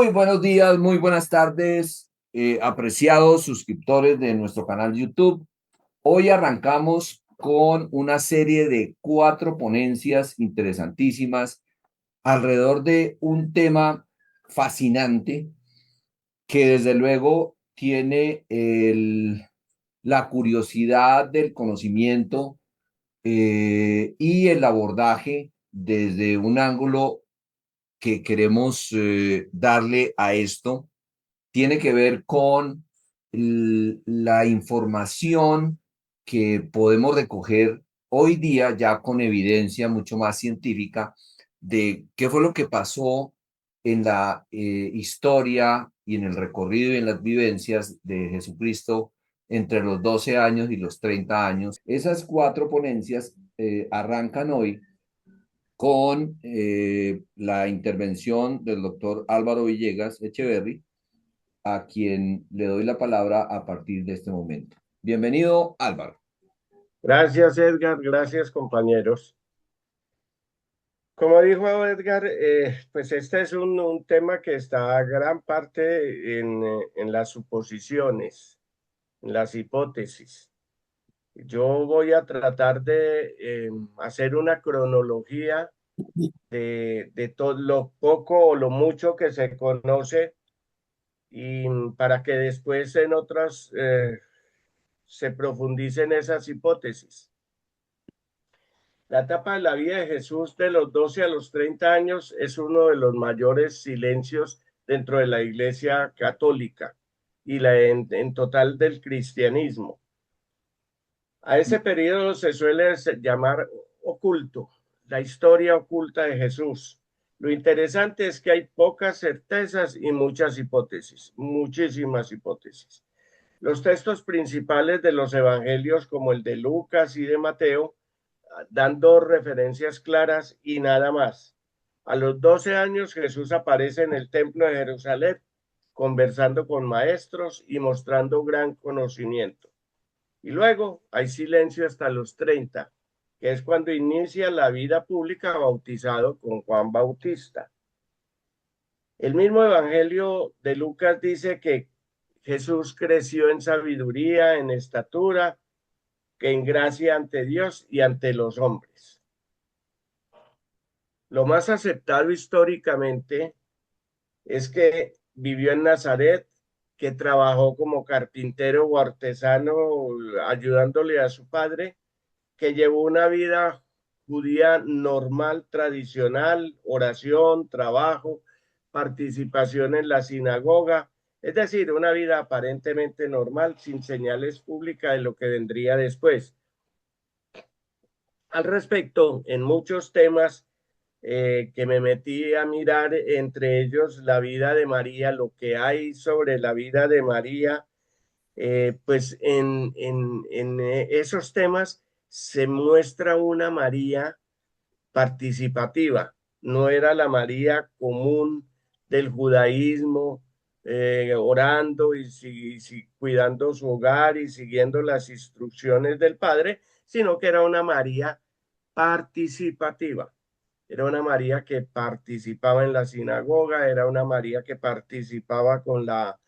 Muy buenos días, muy buenas tardes, apreciados suscriptores de nuestro canal YouTube. Hoy arrancamos con una serie de 4 ponencias interesantísimas alrededor de un tema fascinante que desde luego tiene la curiosidad del conocimiento y el abordaje desde un ángulo que queremos darle a esto tiene que ver con la información que podemos recoger hoy día ya con evidencia mucho más científica de qué fue lo que pasó en la historia y en el recorrido y en las vivencias de Jesucristo entre los 12 años y los 30 años. Esas 4 ponencias arrancan hoy con la intervención del doctor Álvaro Villegas Echeverry, a quien le doy la palabra a partir de este momento. Bienvenido, Álvaro. Gracias, Edgar. Gracias, compañeros. Como dijo Edgar, pues este es un tema que está gran parte en las suposiciones, en las hipótesis. Yo voy a tratar de hacer una cronología de todo lo poco o lo mucho que se conoce y para que después en otras se profundicen esas hipótesis. La etapa de la vida de Jesús de los 12 a los 30 años es uno de los mayores silencios dentro de la Iglesia Católica y en total del cristianismo. A ese periodo se suele llamar oculto, la historia oculta de Jesús. Lo interesante es que hay pocas certezas y muchas hipótesis, muchísimas hipótesis. Los textos principales de los evangelios, como el de Lucas y de Mateo, dan dos referencias claras y nada más. A los 12 años Jesús aparece en el templo de Jerusalén, conversando con maestros y mostrando gran conocimiento. Y luego hay silencio hasta los 30, que es cuando inicia la vida pública bautizado con Juan Bautista. El mismo Evangelio de Lucas dice que Jesús creció en sabiduría, en estatura, que en gracia ante Dios y ante los hombres. Lo más aceptado históricamente es que vivió en Nazaret, que trabajó como carpintero o artesano ayudándole a su padre, que llevó una vida judía normal, tradicional, oración, trabajo, participación en la sinagoga, es decir, una vida aparentemente normal, sin señales públicas de lo que vendría después. Al respecto, en muchos temas que me metí a mirar, entre ellos la vida de María, lo que hay sobre la vida de María, pues en esos temas se muestra una María participativa, no era la María común del judaísmo, orando y cuidando su hogar y siguiendo las instrucciones del Padre, sino que era una María participativa. Era una María que participaba en la sinagoga, era una María que participaba con la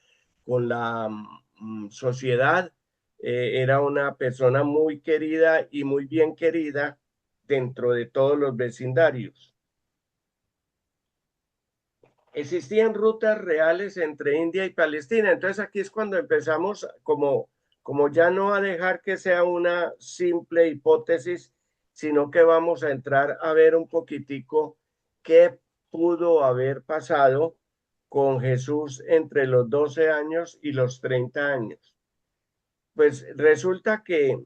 sociedad, era una persona muy querida y muy bien querida dentro de todos los vecindarios. Existían rutas reales entre India y Palestina, entonces aquí es cuando empezamos como ya no a dejar que sea una simple hipótesis, sino que vamos a entrar a ver un poquitico qué pudo haber pasado con Jesús entre los 12 años y los 30 años. Pues resulta que,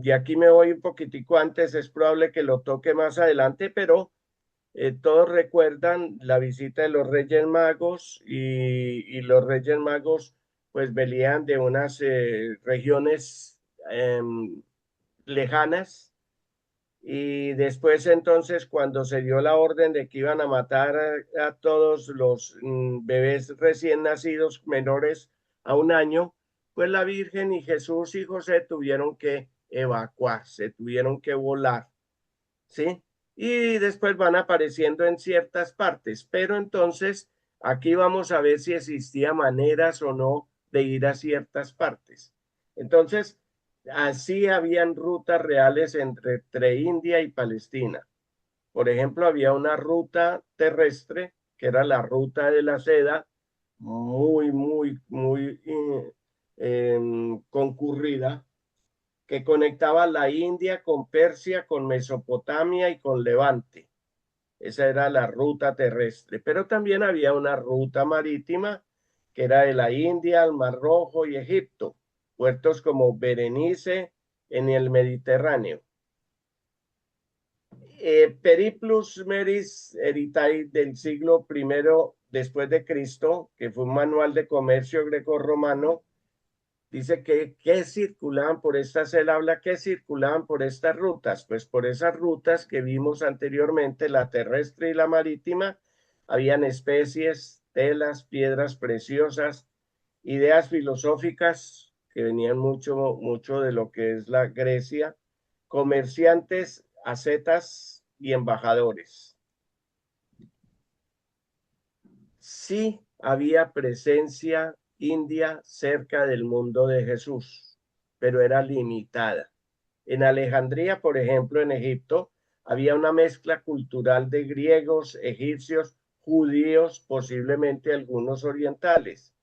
y aquí me voy un poquitico antes, es probable que lo toque más adelante, pero todos recuerdan la visita de los Reyes Magos y los Reyes Magos pues venían de unas regiones lejanas y después entonces cuando se dio la orden de que iban a matar a todos los bebés recién nacidos menores a un año, pues la Virgen y Jesús y José tuvieron que evacuarse, tuvieron que volar, ¿sí? Y después van apareciendo en ciertas partes, pero entonces Aquí vamos a ver si existía maneras o no de ir a ciertas partes. Entonces, así habían rutas reales entre India y Palestina. Por ejemplo, había una ruta terrestre, que era la ruta de la seda, muy concurrida, que conectaba la India con Persia, con Mesopotamia y con Levante. Esa era la ruta terrestre, pero también había una ruta marítima que era de la India al Mar Rojo y Egipto, puertos como Berenice en el Mediterráneo. Periplus Meris Eritae del siglo I después de Cristo, que fue un manual de comercio greco-romano, dice que circulaban por estas, él habla que circulaban por estas rutas, pues por esas rutas que vimos anteriormente, la terrestre y la marítima, habían especies, telas, piedras preciosas, ideas filosóficas que venían mucho de lo que es la Grecia, comerciantes, ascetas y embajadores. Sí había presencia india cerca del mundo de Jesús, pero era limitada. En Alejandría, por ejemplo, en Egipto, había una mezcla cultural de griegos, egipcios, judíos, posiblemente algunos orientales.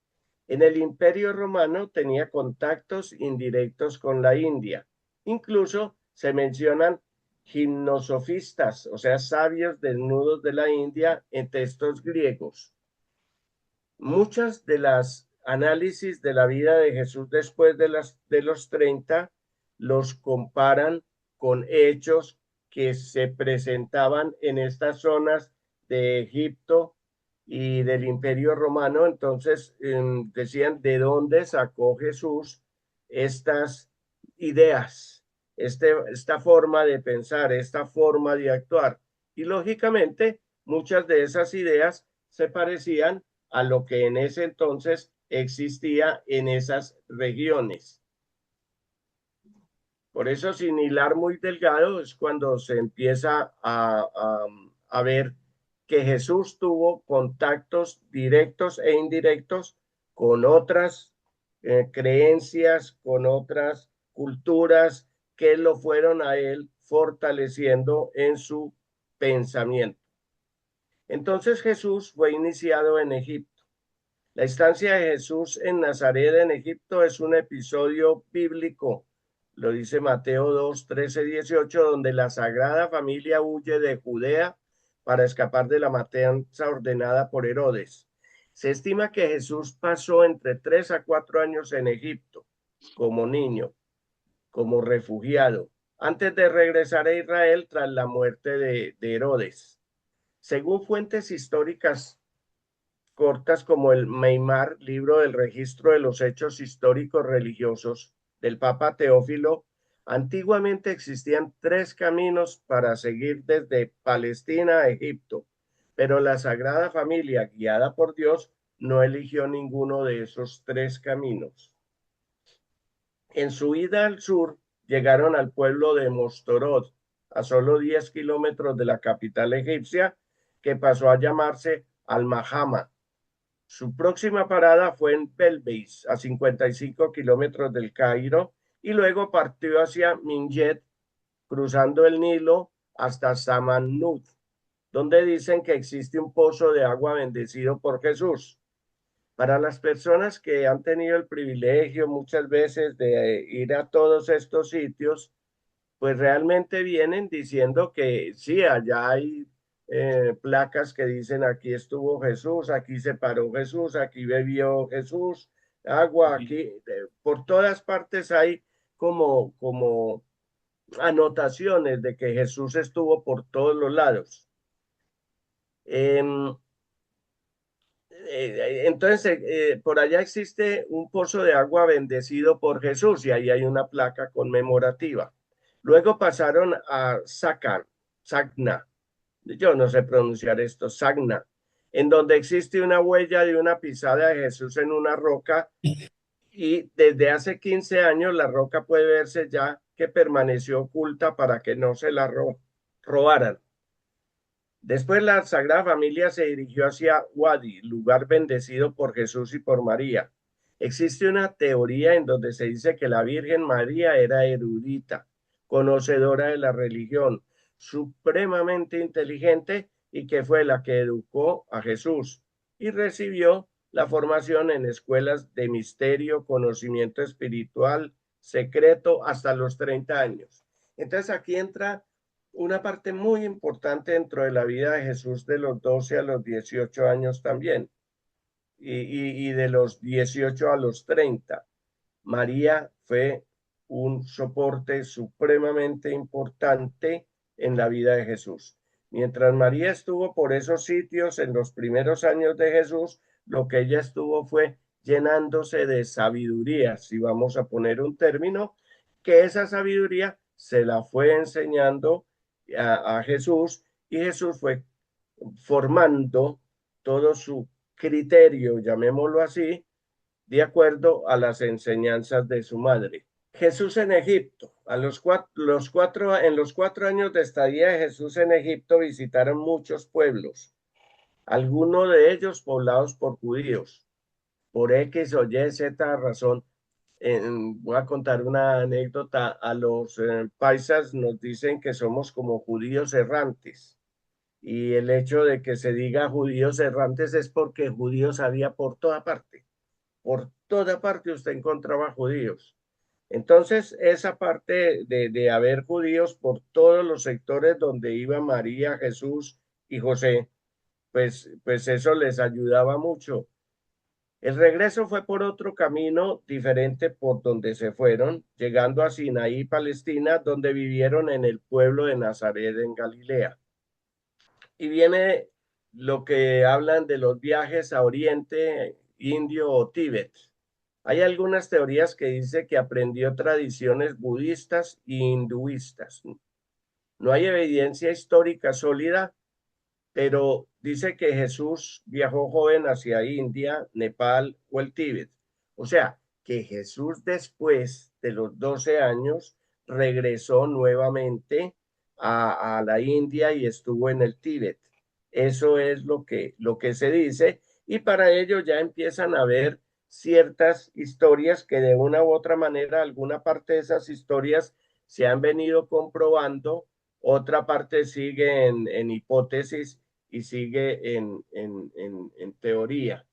En el Imperio Romano tenía contactos indirectos con la India. Incluso se mencionan gimnosofistas, o sea, sabios desnudos de la India en textos griegos. Muchas de las análisis de la vida de Jesús después de los 30 los comparan con hechos que se presentaban en estas zonas de Egipto y del Imperio Romano. Entonces decían de dónde sacó Jesús estas ideas, esta forma de pensar, esta forma de actuar. Y lógicamente muchas de esas ideas se parecían a lo que en ese entonces existía en esas regiones. Por eso, sin hilar muy delgado, es cuando se empieza a ver que Jesús tuvo contactos directos e indirectos con otras creencias, con otras culturas que lo fueron a él fortaleciendo en su pensamiento. Entonces Jesús fue iniciado en Egipto. La estancia de Jesús en Nazaret, en Egipto, es un episodio bíblico, lo dice Mateo 2, 13, 18, donde la Sagrada Familia huye de Judea para escapar de la matanza ordenada por Herodes. Se estima que Jesús pasó entre 3 a 4 años en Egipto como niño, como refugiado, antes de regresar a Israel tras la muerte de Herodes. Según fuentes históricas cortas como el Meimar, libro del registro de los hechos históricos religiosos del Papa Teófilo, antiguamente existían tres caminos para seguir desde Palestina a Egipto, pero la Sagrada Familia, guiada por Dios, no eligió ninguno de esos tres caminos. En su ida al sur, llegaron al pueblo de Mostorod, a solo 10 kilómetros de la capital egipcia, que pasó a llamarse Al-Mahama. Su próxima parada fue en Belbeis, a 55 kilómetros del Cairo, y luego partió hacia Minjet, cruzando el Nilo hasta Samanud, donde dicen que existe un pozo de agua bendecido por Jesús. Para las personas que han tenido el privilegio muchas veces de ir a todos estos sitios, pues realmente vienen diciendo que sí, allá hay placas que dicen aquí estuvo Jesús, aquí se paró Jesús, aquí bebió Jesús, agua, aquí, por todas partes hay como anotaciones de que Jesús estuvo por todos los lados. Entonces, por allá existe un pozo de agua bendecido por Jesús y ahí hay una placa conmemorativa. Luego pasaron a Sagna, yo no sé pronunciar esto, Sagna, en donde existe una huella de una pisada de Jesús en una roca y desde hace 15 años la roca puede verse ya que permaneció oculta para que no se la robaran. Después la Sagrada Familia se dirigió hacia Wadi, lugar bendecido por Jesús y por María. Existe una teoría en donde se dice que la Virgen María era erudita, conocedora de la religión, supremamente inteligente y que fue la que educó a Jesús y recibió la formación en escuelas de misterio, conocimiento espiritual, secreto hasta los 30 años. Entonces aquí entra una parte muy importante dentro de la vida de Jesús de los 12 a los 18 años también y de los 18 a los 30. María fue un soporte supremamente importante en la vida de Jesús. Mientras María estuvo por esos sitios en los primeros años de Jesús, lo que ella estuvo fue llenándose de sabiduría, si vamos a poner un término, que esa sabiduría se la fue enseñando a Jesús y Jesús fue formando todo su criterio, llamémoslo así, de acuerdo a las enseñanzas de su madre. Jesús en Egipto. En los 4 años de estadía de Jesús en Egipto visitaron muchos pueblos, algunos de ellos poblados por judíos. Por X o Y, Z razón, voy a contar una anécdota. A los paisas nos dicen que somos como judíos errantes. Y el hecho de que se diga judíos errantes es porque judíos había por toda parte. Por toda parte usted encontraba judíos. Entonces, esa parte de haber judíos por todos los sectores donde iba María, Jesús y José, pues eso les ayudaba mucho. El regreso fue por otro camino diferente por donde se fueron, llegando a Sinaí, Palestina, donde vivieron en el pueblo de Nazaret en Galilea. Y viene lo que hablan de los viajes a Oriente, Indio o Tíbet. Hay algunas teorías que dice que aprendió tradiciones budistas e hinduistas. No hay evidencia histórica sólida, pero dice que Jesús viajó joven hacia India, Nepal o el Tíbet. O sea, que Jesús después de los 12 años regresó nuevamente a la India y estuvo en el Tíbet. Eso es lo que se dice y para ello ya empiezan a ver ciertas historias que de una u otra manera, alguna parte de esas historias se han venido comprobando, otra parte sigue en hipótesis y sigue en teoría.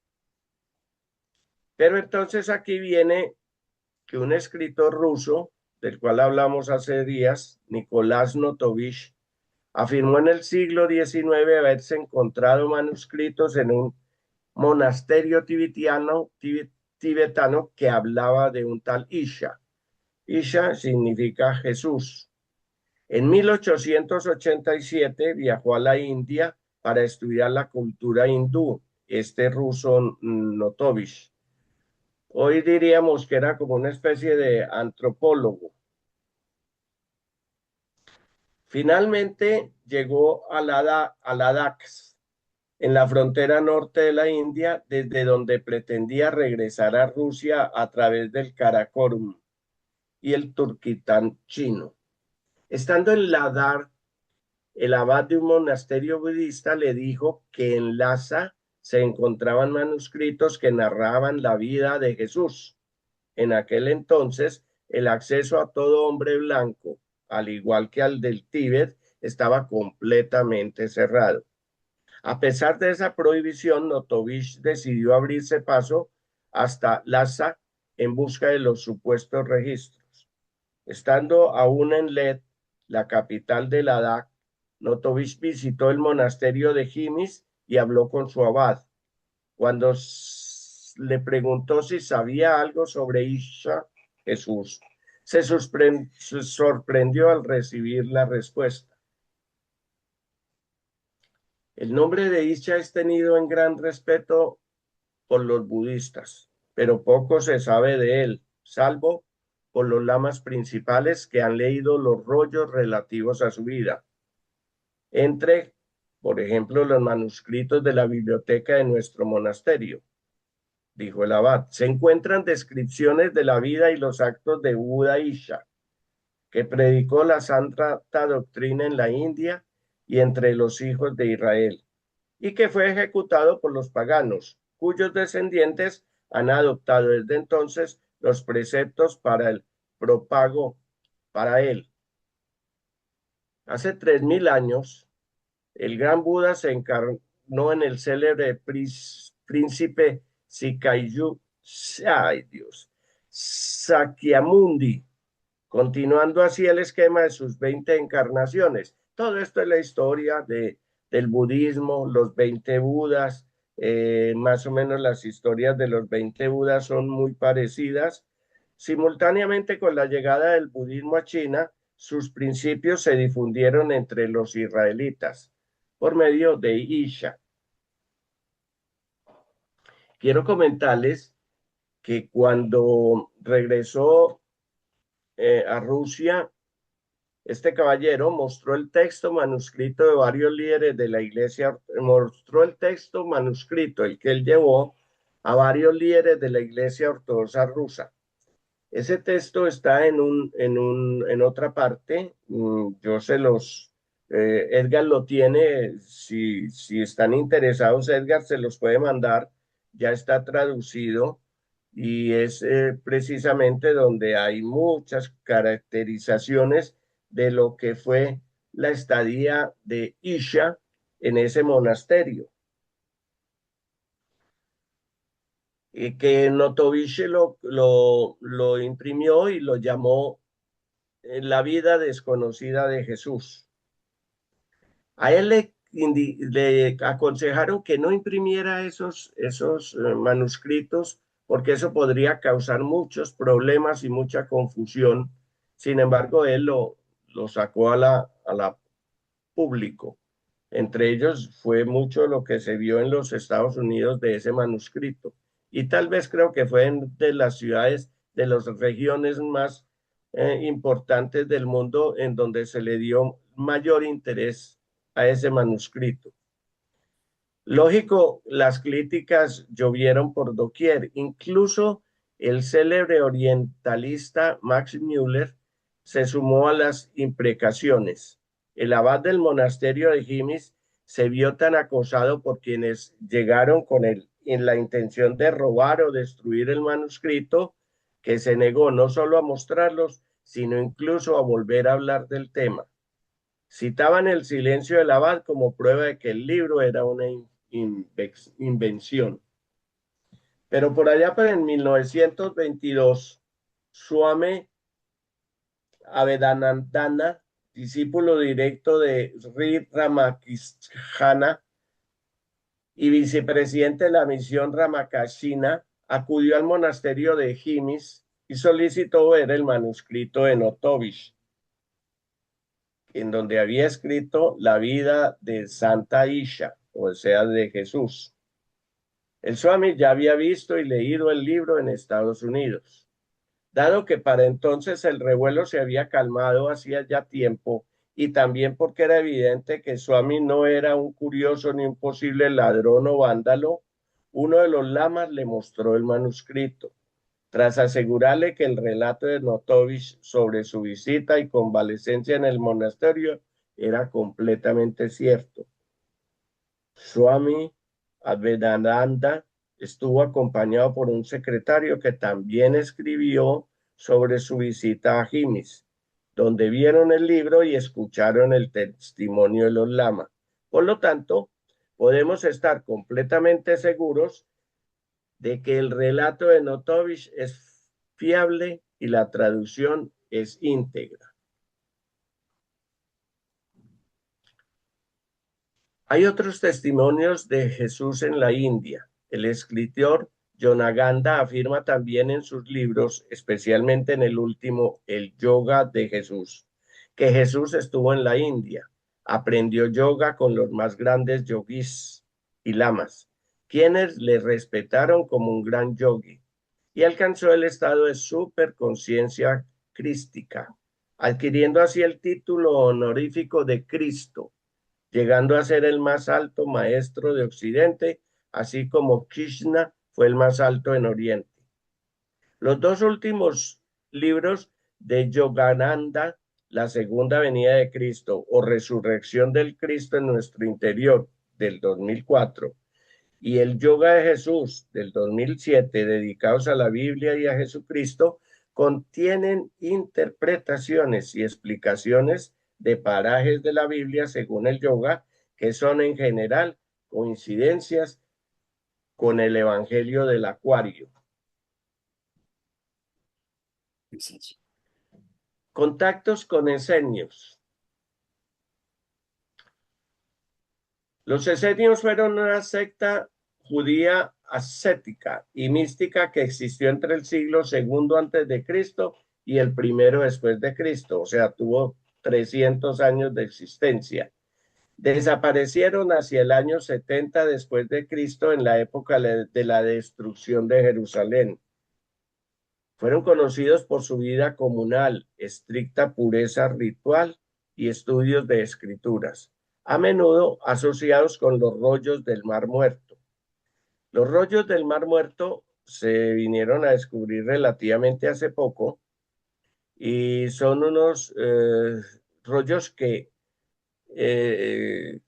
Pero entonces aquí viene que un escritor ruso, del cual hablamos hace días, Nicolás Notovich, afirmó en el siglo XIX haberse encontrado manuscritos en un monasterio tibetano que hablaba de un tal Isha. Isha significa Jesús. En 1887 viajó a la India para estudiar la cultura hindú, este ruso Notovich. Hoy diríamos que era como una especie de antropólogo. Finalmente llegó a Ladakh, en la frontera norte de la India, desde donde pretendía regresar a Rusia a través del Karakorum y el Turquistán chino. Estando en Ladakh, el abad de un monasterio budista le dijo que en Lhasa se encontraban manuscritos que narraban la vida de Jesús. En aquel entonces, el acceso a todo hombre blanco, al igual que al del Tíbet, estaba completamente cerrado. A pesar de esa prohibición, Notovich decidió abrirse paso hasta Lhasa en busca de los supuestos registros. Estando aún en Led, la capital de Ladakh, Notovich visitó el monasterio de Jimis y habló con su abad. Cuando le preguntó si sabía algo sobre Isha, Jesús, se sorprendió al recibir la respuesta. El nombre de Isha es tenido en gran respeto por los budistas, pero poco se sabe de él, salvo por los lamas principales que han leído los rollos relativos a su vida. Entre, por ejemplo, los manuscritos de la biblioteca de nuestro monasterio, dijo el abad, se encuentran descripciones de la vida y los actos de Buda Isha, que predicó la santa doctrina en la India y entre los hijos de Israel, y que fue ejecutado por los paganos, cuyos descendientes han adoptado desde entonces los preceptos para el propago para él. Hace 3000 años, el gran Buda se encarnó en el célebre príncipe Sikayu, ay Dios, Sakyamundi, continuando así el esquema de sus 20 encarnaciones. Todo esto es la historia del budismo, los 20 Budas, más o menos las historias de los 20 Budas son muy parecidas. Simultáneamente con la llegada del budismo a China, sus principios se difundieron entre los israelitas por medio de Isha. Quiero comentarles que cuando regresó a Rusia, este caballero mostró el texto manuscrito de varios líderes de la iglesia, mostró el texto manuscrito, el que él llevó a varios líderes de la iglesia ortodoxa rusa. Ese texto está en otra parte, yo se los, Edgar lo tiene, si están interesados, Edgar se los puede mandar, ya está traducido y es precisamente donde hay muchas caracterizaciones de lo que fue la estadía de Isha en ese monasterio, y que Notovich lo imprimió y lo llamó La vida desconocida de Jesús. A él le aconsejaron que no imprimiera esos manuscritos porque eso podría causar muchos problemas y mucha confusión. Sin embargo, él lo sacó a la público. Entre ellos fue mucho lo que se vio en los Estados Unidos de ese manuscrito. Y tal vez creo que fue de las ciudades, de las regiones más importantes del mundo en donde se le dio mayor interés a ese manuscrito. Lógico, las críticas llovieron por doquier. Incluso el célebre orientalista Max Müller se sumó a las imprecaciones. El abad del monasterio de Gimis se vio tan acosado por quienes llegaron con él en la intención de robar o destruir el manuscrito que se negó no solo a mostrarlos, sino incluso a volver a hablar del tema. Citaban el silencio del abad como prueba de que el libro era una invención. Pero por allá, pero en 1922, Swami Avedanandana, discípulo directo de Sri Ramakrishna y vicepresidente de la misión Ramakashina, acudió al monasterio de Gimis y solicitó ver el manuscrito de Notovich, en donde había escrito la vida de Santa Isha, o sea, de Jesús. El Swami ya había visto y leído el libro en Estados Unidos. Dado que para entonces el revuelo se había calmado hacía ya tiempo, y también porque era evidente que Swami no era un curioso ni un posible ladrón o vándalo, uno de los lamas le mostró el manuscrito, tras asegurarle que el relato de Notovich sobre su visita y convalecencia en el monasterio era completamente cierto. Swami Advaita estuvo acompañado por un secretario que también escribió sobre su visita a Gimis, donde vieron el libro y escucharon el testimonio de los lamas. Por lo tanto, podemos estar completamente seguros de que el relato de Notovich es fiable y la traducción es íntegra. Hay otros testimonios de Jesús en la India. El escritor Yonaganda afirma también en sus libros, especialmente en el último, El Yoga de Jesús, que Jesús estuvo en la India, aprendió yoga con los más grandes yogis y lamas, quienes le respetaron como un gran yogi, y alcanzó el estado de superconciencia crística, adquiriendo así el título honorífico de Cristo, llegando a ser el más alto maestro de Occidente, así como Krishna fue el más alto en Oriente. Los dos últimos libros de Yogananda la segunda venida de Cristo o resurrección del Cristo en nuestro interior del 2004 y el Yoga de Jesús del 2007, dedicados a la Biblia y a Jesucristo, contienen interpretaciones y explicaciones de parajes de la Biblia según el yoga, que son en general coincidencias con el Evangelio del Acuario. Contactos con esenios. Los esenios fueron una secta judía ascética y mística que existió entre el siglo II antes de Cristo y el primero después de Cristo, o sea, tuvo 300 años de existencia. Desaparecieron hacia el año 70 después de Cristo en la época de la destrucción de Jerusalén. Fueron conocidos por su vida comunal, estricta pureza ritual y estudios de escrituras, a menudo asociados con los rollos del Mar Muerto. Los rollos del Mar Muerto se vinieron a descubrir relativamente hace poco y son unos rollos eh,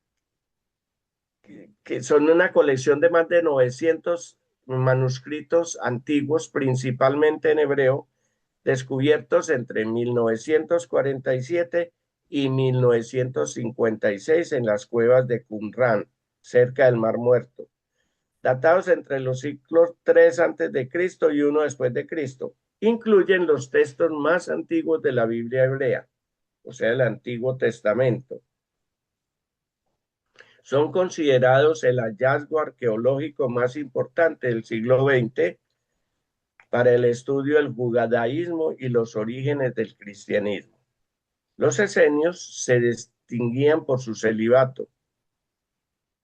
que son una colección de más de 900 manuscritos antiguos, principalmente en hebreo, descubiertos entre 1947 y 1956 en las cuevas de Qumran, cerca del Mar Muerto, datados entre los siglos 3 antes de Cristo y 1 después de Cristo. Incluyen los textos más antiguos de la Biblia hebrea, o sea, el Antiguo Testamento. Son considerados el hallazgo arqueológico más importante del siglo XX para el estudio del judaísmo y los orígenes del cristianismo. Los esenios se distinguían por su celibato.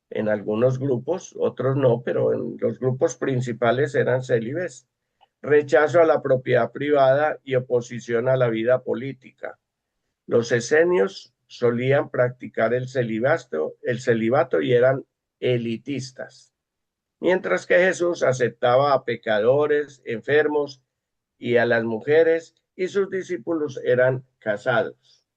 En algunos grupos, otros no, pero en los grupos principales eran célibes. Rechazo a la propiedad privada y oposición a la vida política. Los esenios solían practicar el celibato y eran elitistas, mientras que Jesús aceptaba a pecadores, enfermos y a las mujeres, y sus discípulos eran casados.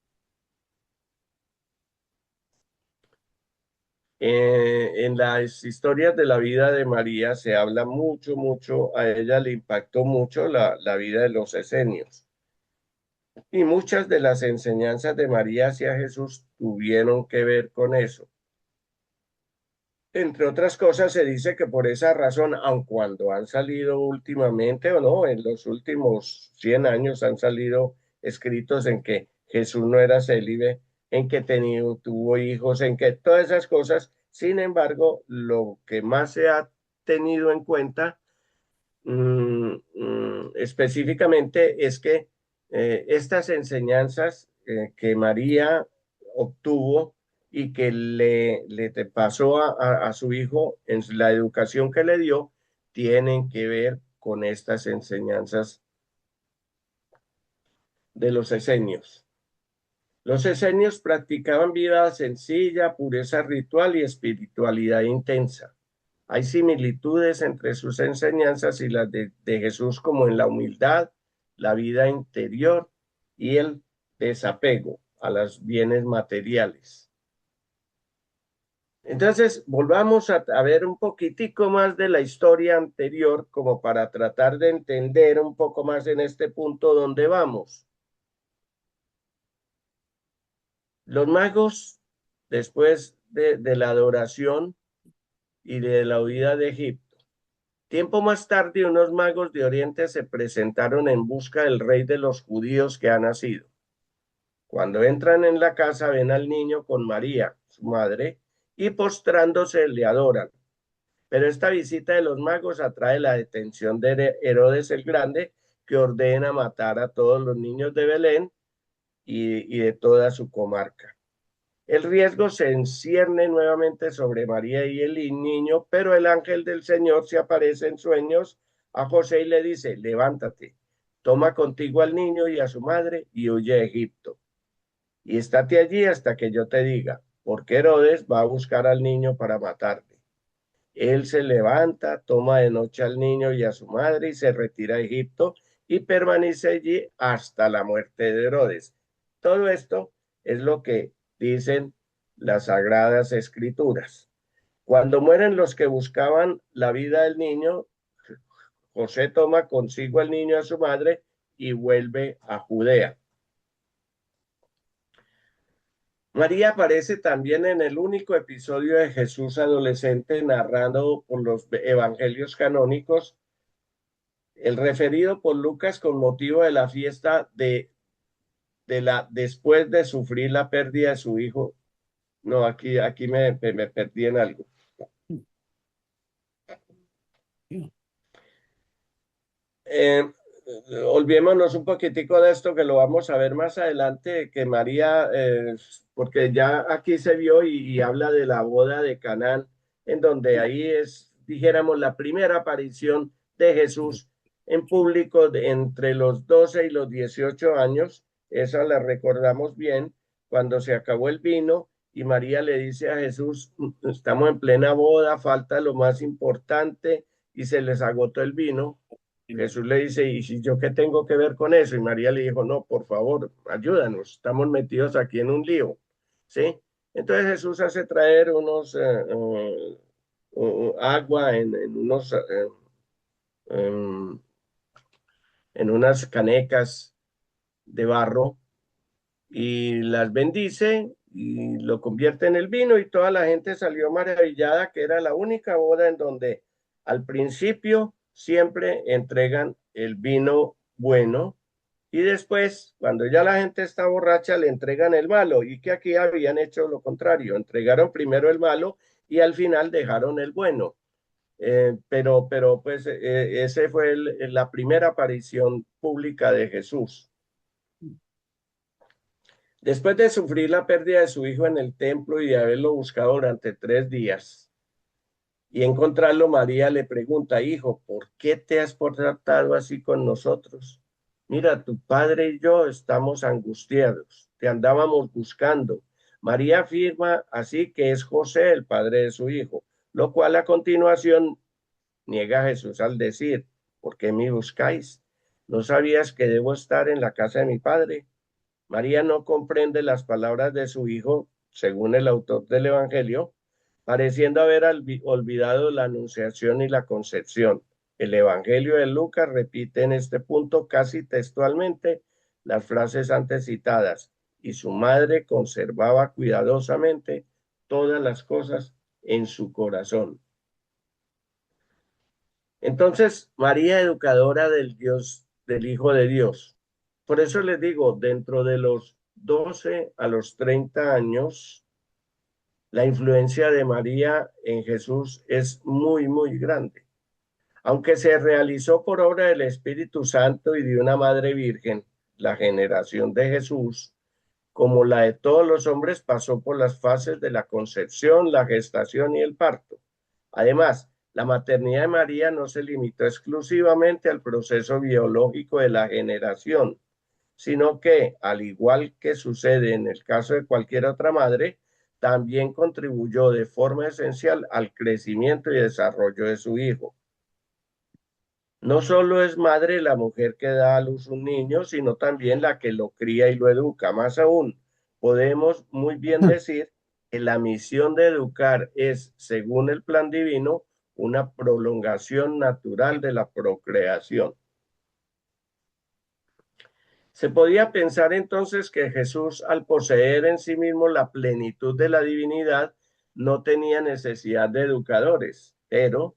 En las historias de la vida de María se habla mucho, a ella le impactó mucho la vida de los esenios. Y muchas de las enseñanzas de María hacia Jesús tuvieron que ver con eso. Entre otras cosas, se dice que por esa razón, aun cuando han salido últimamente o no, en los últimos 100 años han salido escritos en que Jesús no era célibe, en que tuvo hijos, en que todas esas cosas. Sin embargo, lo que más se ha tenido en cuenta específicamente es que estas enseñanzas que María obtuvo y que le pasó a su hijo en la educación que le dio, tienen que ver con estas enseñanzas de los esenios. Los esenios practicaban vida sencilla, pureza ritual y espiritualidad intensa. Hay similitudes entre sus enseñanzas y las de Jesús, como en la humildad, la vida interior y el desapego a los bienes materiales. Entonces, volvamos a ver un poquitico más de la historia anterior, como para tratar de entender un poco más en este punto donde vamos. Los magos, después de la adoración y de la huida de Egipto, tiempo más tarde, unos magos de Oriente se presentaron en busca del rey de los judíos que ha nacido. Cuando entran en la casa, ven al niño con María, su madre, y postrándose le adoran. Pero esta visita de los magos atrae la atención de Herodes el Grande, que ordena matar a todos los niños de Belén y de toda su comarca. El riesgo se encierne nuevamente sobre María y el niño, pero el ángel del Señor se aparece en sueños a José y le dice: levántate, toma contigo al niño y a su madre y huye a Egipto. Y estate allí hasta que yo te diga, porque Herodes va a buscar al niño para matarle. Él se levanta, toma de noche al niño y a su madre y se retira a Egipto y permanece allí hasta la muerte de Herodes. Todo esto es lo que dicen las Sagradas Escrituras. Cuando mueren los que buscaban la vida del niño, José toma consigo al niño a su madre y vuelve a Judea. María aparece también en el único episodio de Jesús adolescente narrado por los evangelios canónicos, el referido por Lucas con motivo de la fiesta después de sufrir la pérdida de su hijo. No, aquí me perdí en algo. Eh, Olvidémonos un poquitico de esto que lo vamos a ver más adelante, que María, porque ya aquí se vio y habla de la boda de Canaán, en donde ahí es, dijéramos, la primera aparición de Jesús en público entre los 12 y los 18 años. Esa la recordamos bien, cuando se acabó el vino y María le dice a Jesús, estamos en plena boda, falta lo más importante y se les agotó el vino. Jesús le dice, ¿y si yo qué tengo que ver con eso? Y María le dijo, no, por favor, ayúdanos, estamos metidos aquí en un lío, ¿sí? Entonces Jesús hace traer unos agua en, en unas canecas de barro y las bendice y lo convierte en el vino y toda la gente salió maravillada que era la única boda en donde al principio siempre entregan el vino bueno y después, cuando ya la gente está borracha, le entregan el malo y que aquí habían hecho lo contrario, entregaron primero el malo y al final dejaron el bueno. Pero pues ese fue la primera aparición pública de Jesús. Después de sufrir la pérdida de su hijo en el templo y de haberlo buscado durante 3 días y encontrarlo, María le pregunta, hijo, ¿por qué te has portado así con nosotros? Mira, tu padre y yo estamos angustiados, te andábamos buscando. María afirma así que es José el padre de su hijo, lo cual a continuación niega a Jesús al decir, ¿por qué me buscáis? ¿No sabías que debo estar en la casa de mi padre? María no comprende las palabras de su hijo, según el autor del Evangelio, pareciendo haber olvidado la anunciación y la concepción. El Evangelio de Lucas repite en este punto casi textualmente las frases antes citadas, y su madre conservaba cuidadosamente todas las cosas en su corazón. Entonces, María, educadora del Dios, del Hijo de Dios. Por eso les digo, dentro de los 12 a los 30 años, la influencia de María en Jesús es muy, muy grande. Aunque se realizó por obra del Espíritu Santo y de una Madre Virgen, la generación de Jesús, como la de todos los hombres, pasó por las fases de la concepción, la gestación y el parto. Además, la maternidad de María no se limitó exclusivamente al proceso biológico de la generación, sino que, al igual que sucede en el caso de cualquier otra madre, también contribuyó de forma esencial al crecimiento y desarrollo de su hijo. No solo es madre la mujer que da a luz un niño, sino también la que lo cría y lo educa. Más aún, podemos muy bien decir que la misión de educar es, según el plan divino, una prolongación natural de la procreación. Se podía pensar entonces que Jesús, al poseer en sí mismo la plenitud de la divinidad, no tenía necesidad de educadores, pero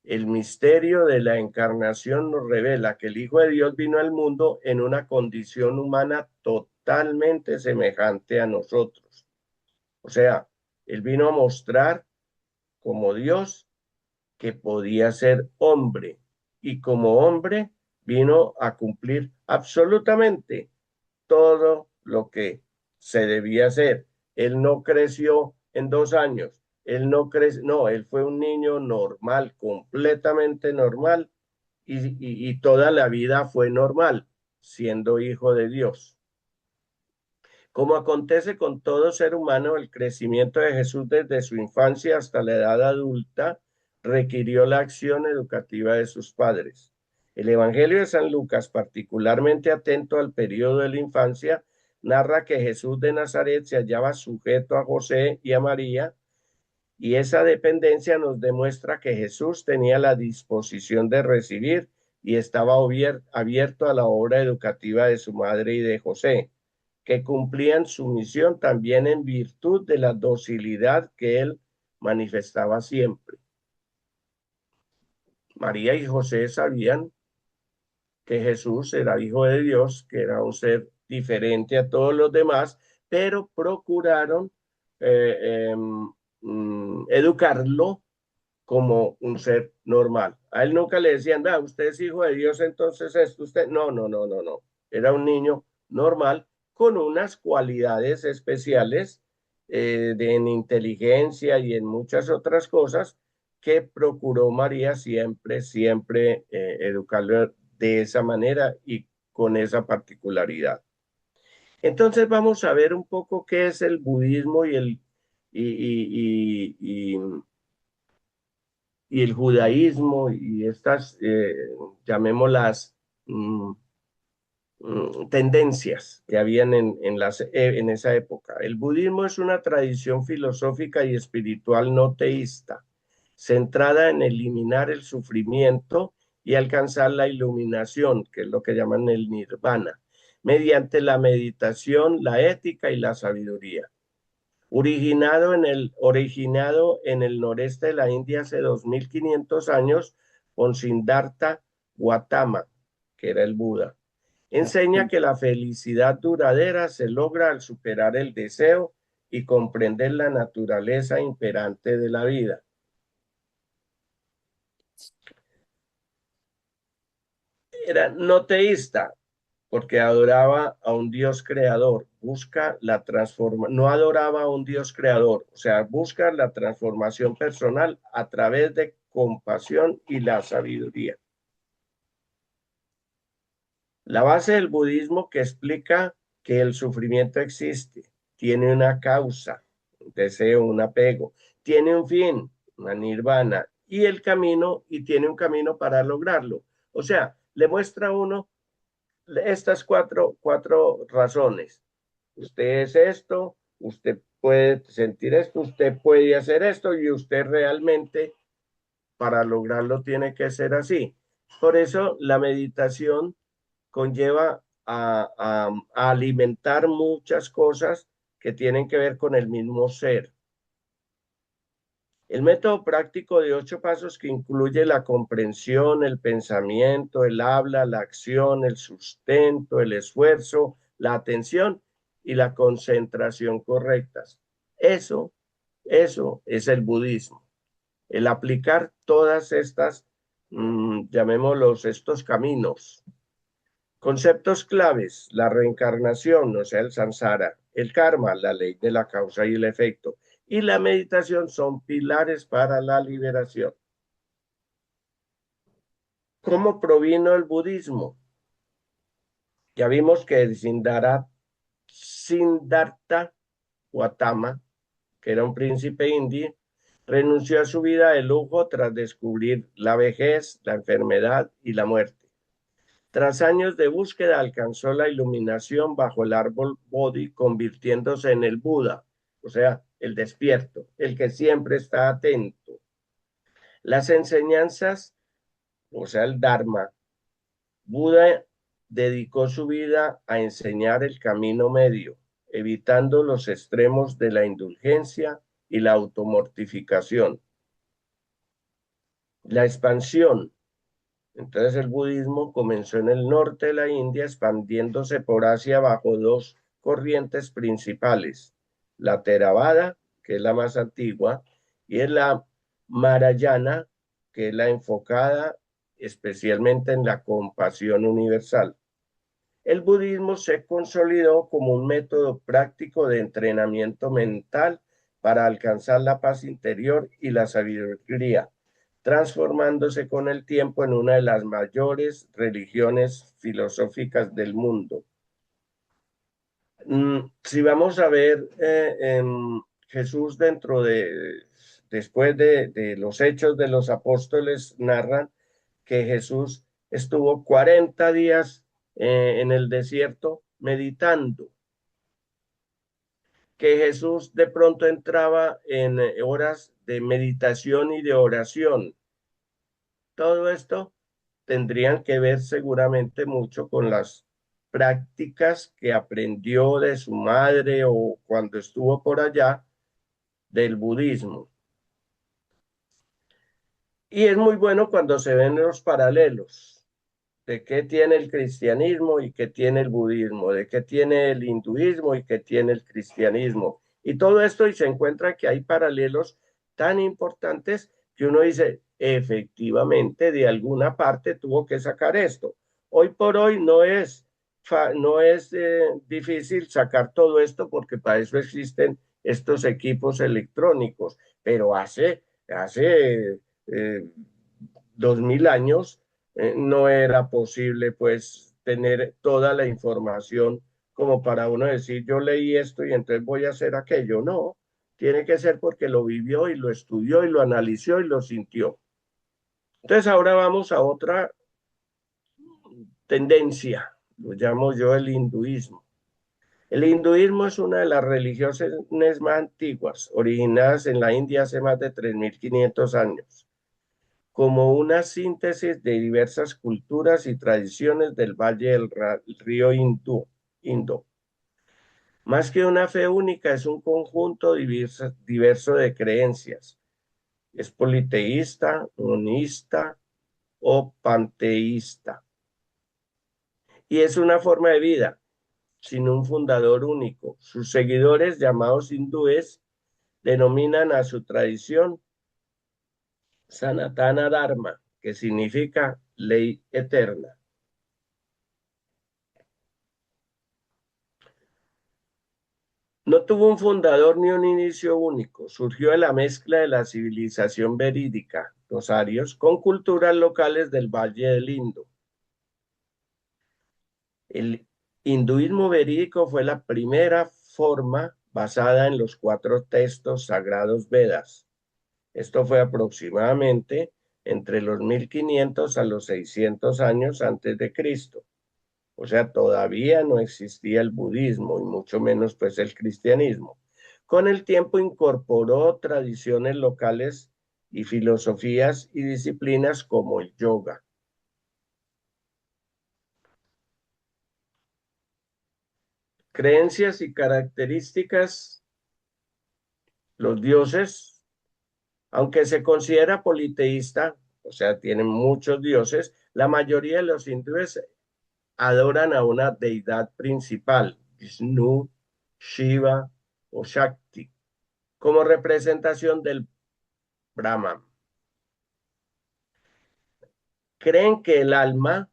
el misterio de la encarnación nos revela que el Hijo de Dios vino al mundo en una condición humana totalmente semejante a nosotros. O sea, Él vino a mostrar como Dios que podía ser hombre y como hombre vino a cumplir absolutamente todo lo que se debía hacer. Él no creció en 2 años, él no creció, no, él fue un niño normal, completamente normal, y toda la vida fue normal, siendo hijo de Dios. Como acontece con todo ser humano, el crecimiento de Jesús desde su infancia hasta la edad adulta requirió la acción educativa de sus padres. El Evangelio de San Lucas, particularmente atento al periodo de la infancia, narra que Jesús de Nazaret se hallaba sujeto a José y a María, y esa dependencia nos demuestra que Jesús tenía la disposición de recibir y estaba abierto a la obra educativa de su madre y de José, que cumplían su misión también en virtud de la docilidad que él manifestaba siempre. María y José sabían que Jesús era hijo de Dios, que era un ser diferente a todos los demás, pero procuraron educarlo como un ser normal. A él nunca le decían, usted es hijo de Dios, entonces es usted. No, no, no, no, no. Era un niño normal con unas cualidades especiales en inteligencia y en muchas otras cosas que procuró María siempre, siempre educarlo de esa manera y con esa particularidad. Entonces vamos a ver un poco qué es el budismo y el judaísmo y estas, llamémoslas, mm, tendencias que habían en esa época. El budismo es una tradición filosófica y espiritual no teísta, centrada en eliminar el sufrimiento y alcanzar la iluminación, que es lo que llaman el nirvana, mediante la meditación, la ética y la sabiduría. Originado en el noreste de la India hace 2500 años con Siddhartha Gautama, que era el Buda. Enseña que la felicidad duradera se logra al superar el deseo y comprender la naturaleza imperante de la vida. Era no teísta, porque adoraba a un Dios creador, busca la transformación, no adoraba a un Dios creador, o sea, busca la transformación personal a través de compasión y la sabiduría. La base del budismo que explica que el sufrimiento existe, tiene una causa, un deseo, un apego, tiene un fin, una nirvana, y el camino, y tiene un camino para lograrlo. O sea, le muestra a uno estas cuatro razones. Usted es esto, usted puede sentir esto, usted puede hacer esto y usted realmente para lograrlo tiene que ser así. Por eso la meditación conlleva a alimentar muchas cosas que tienen que ver con el mismo ser. El método práctico de 8 pasos que incluye la comprensión, el pensamiento, el habla, la acción, el sustento, el esfuerzo, la atención y la concentración correctas. Eso es el budismo. El aplicar todas estas, llamémoslos estos caminos. Conceptos claves, la reencarnación, o sea, el samsara, el karma, la ley de la causa y el efecto, y la meditación son pilares para la liberación. ¿Cómo provino el budismo? Ya vimos que Siddhartha Gautama, que era un príncipe indio, renunció a su vida de lujo tras descubrir la vejez, la enfermedad y la muerte. Tras años de búsqueda, alcanzó la iluminación bajo el árbol Bodhi, convirtiéndose en el Buda, o sea, el despierto, el que siempre está atento. Las enseñanzas, o sea, el Dharma, Buda dedicó su vida a enseñar el camino medio, evitando los extremos de la indulgencia y la automortificación. La expansión. Entonces el budismo comenzó en el norte de la India, expandiéndose por Asia bajo 2 corrientes principales, la Theravada, que es la más antigua, y es la Mahayana, que es la enfocada especialmente en la compasión universal. El budismo se consolidó como un método práctico de entrenamiento mental para alcanzar la paz interior y la sabiduría, transformándose con el tiempo en una de las mayores religiones filosóficas del mundo. Si vamos a ver Jesús después de los hechos de los apóstoles, narran que Jesús estuvo 40 días en el desierto meditando. que Jesús de pronto entraba en horas de meditación y de oración. Todo esto tendrían que ver seguramente mucho con las prácticas que aprendió de su madre o cuando estuvo por allá del budismo. Y es muy bueno cuando se ven los paralelos de qué tiene el cristianismo y qué tiene el budismo, de qué tiene el hinduismo y qué tiene el cristianismo. Y todo esto y se encuentra que hay paralelos tan importantes que uno dice, efectivamente, de alguna parte tuvo que sacar esto. Hoy por hoy no es difícil sacar todo esto porque para eso existen estos equipos electrónicos, pero hace 2000 años no era posible pues tener toda la información como para uno decir yo leí esto y entonces voy a hacer aquello. No, tiene que ser porque lo vivió y lo estudió y lo analizó y lo sintió. Entonces ahora vamos a otra tendencia, lo llamo yo el hinduismo. El hinduismo es una de las religiones más antiguas, originadas en la India hace más de 3500 años, como una síntesis de diversas culturas y tradiciones del valle del río Indo. Más que una fe única, es un conjunto diverso de creencias. Es politeísta, monista o panteísta. Y es una forma de vida, sin un fundador único. Sus seguidores, llamados hindúes, denominan a su tradición Sanatana Dharma, que significa ley eterna. No tuvo un fundador ni un inicio único. Surgió de la mezcla de la civilización verídica, los arios, con culturas locales del Valle del Indo. El hinduismo verídico fue la primera forma basada en los 4 textos sagrados Vedas. Esto fue aproximadamente entre los 1500 a los 600 años antes de Cristo. O sea, todavía no existía el budismo y mucho menos pues el cristianismo. Con el tiempo incorporó tradiciones locales y filosofías y disciplinas como el yoga. Creencias y características, los dioses, aunque se considera politeísta, o sea, tienen muchos dioses, la mayoría de los hindúes adoran a una deidad principal, Vishnu, Shiva o Shakti, como representación del Brahman. Creen que el alma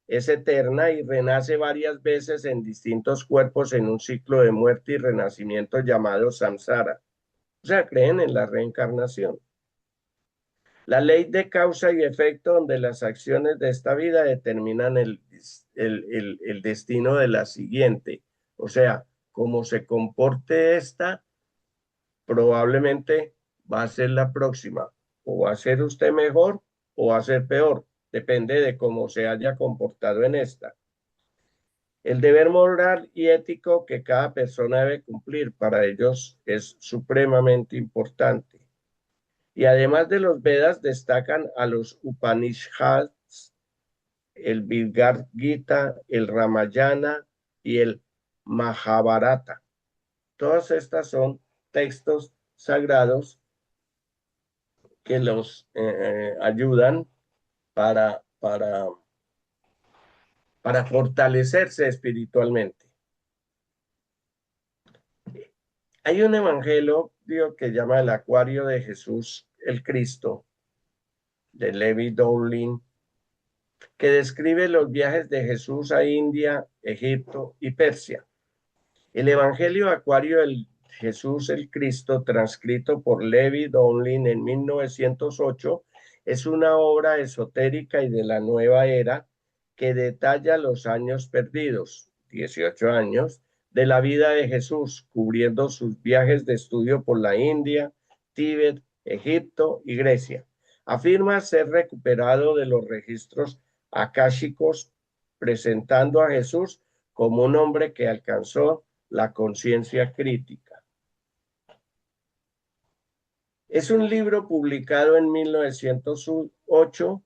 es eterna y renace varias veces en distintos cuerpos en un ciclo de muerte y renacimiento llamado samsara. O sea, creen en la reencarnación. La ley de causa y efecto, donde las acciones de esta vida determinan el destino de la siguiente. O sea, como se comporte esta, probablemente va a ser la próxima. O va a ser usted mejor o va a ser peor. Depende de cómo se haya comportado en esta. El deber moral y ético que cada persona debe cumplir para ellos es supremamente importante. Y además de los Vedas, destacan a los Upanishads, el Bhagavad Gita, el Ramayana y el Mahabharata. Todas estas son textos sagrados que los ayudan para fortalecerse espiritualmente. Hay un evangelio que llama el Acuario de Jesús el Cristo, de Levi Dowling, que describe los viajes de Jesús a India, Egipto y Persia. El Evangelio Acuario del Jesús el Cristo, transcrito por Levi Dowling en 1908, es una obra esotérica y de la nueva era que detalla los años perdidos, 18 años, de la vida de Jesús, cubriendo sus viajes de estudio por la India, Tíbet, Egipto y Grecia. Afirma ser recuperado de los registros akáshicos, presentando a Jesús como un hombre que alcanzó la conciencia crítica. Es un libro publicado en 1908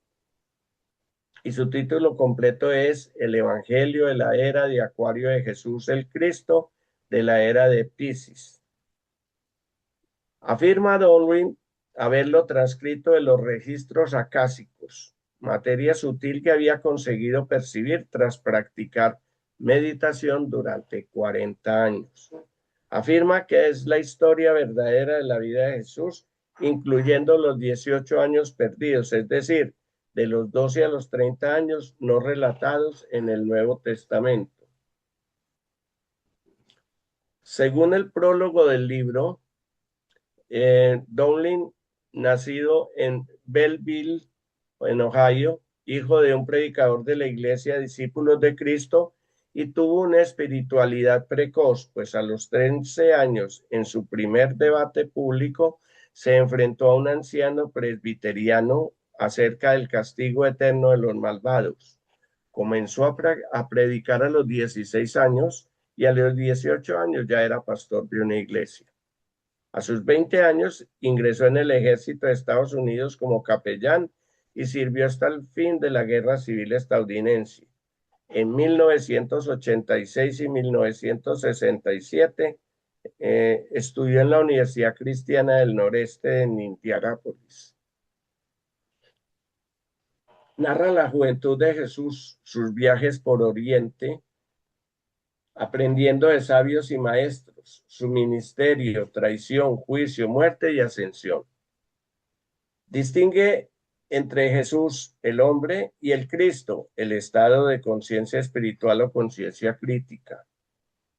y su título completo es El Evangelio de la Era de Acuario de Jesús el Cristo de la Era de Piscis. Afirma Darwin haberlo transcrito de los registros acásicos, materia sutil que había conseguido percibir tras practicar meditación durante 40 años. Afirma que es la historia verdadera de la vida de Jesús, incluyendo los 18 años perdidos, es decir, de los 12 a los 30 años no relatados en el Nuevo Testamento. Según el prólogo del libro, Dowling, nacido en Belleville, en Ohio, hijo de un predicador de la iglesia Discípulos de Cristo, y tuvo una espiritualidad precoz, pues a los 13 años, en su primer debate público, se enfrentó a un anciano presbiteriano acerca del castigo eterno de los malvados. Comenzó a predicar a los 16 años y a los 18 años ya era pastor de una iglesia. A sus 20 años ingresó en el ejército de Estados Unidos como capellán y sirvió hasta el fin de la Guerra Civil estadounidense. En 1986 y 1967 estudió en la Universidad Cristiana del Noreste en Indianápolis. Narra la juventud de Jesús, sus viajes por Oriente, aprendiendo de sabios y maestros, su ministerio, traición, juicio, muerte y ascensión. Distingue entre Jesús, el hombre, y el Cristo, el estado de conciencia espiritual o conciencia crítica,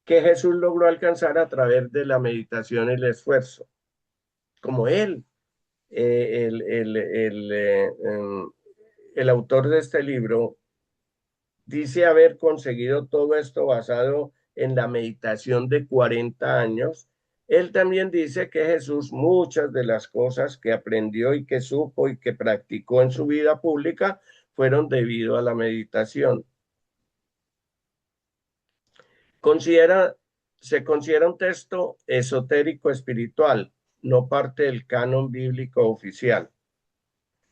que Jesús logró alcanzar a través de la meditación y el esfuerzo. Como él, el autor de este libro, dice haber conseguido todo esto basado en la meditación de 40 años. Él también dice que Jesús, muchas de las cosas que aprendió y que supo y que practicó en su vida pública fueron debido a la meditación. Se considera un texto esotérico espiritual, no parte del canon bíblico oficial.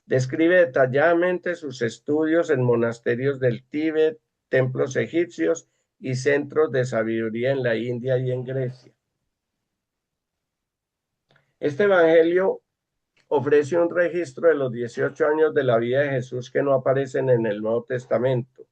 Describe detalladamente sus estudios en monasterios del Tíbet, templos egipcios y centros de sabiduría en la India y en Grecia. Este evangelio ofrece un registro de los 18 años de la vida de Jesús que no aparecen en el Nuevo Testamento.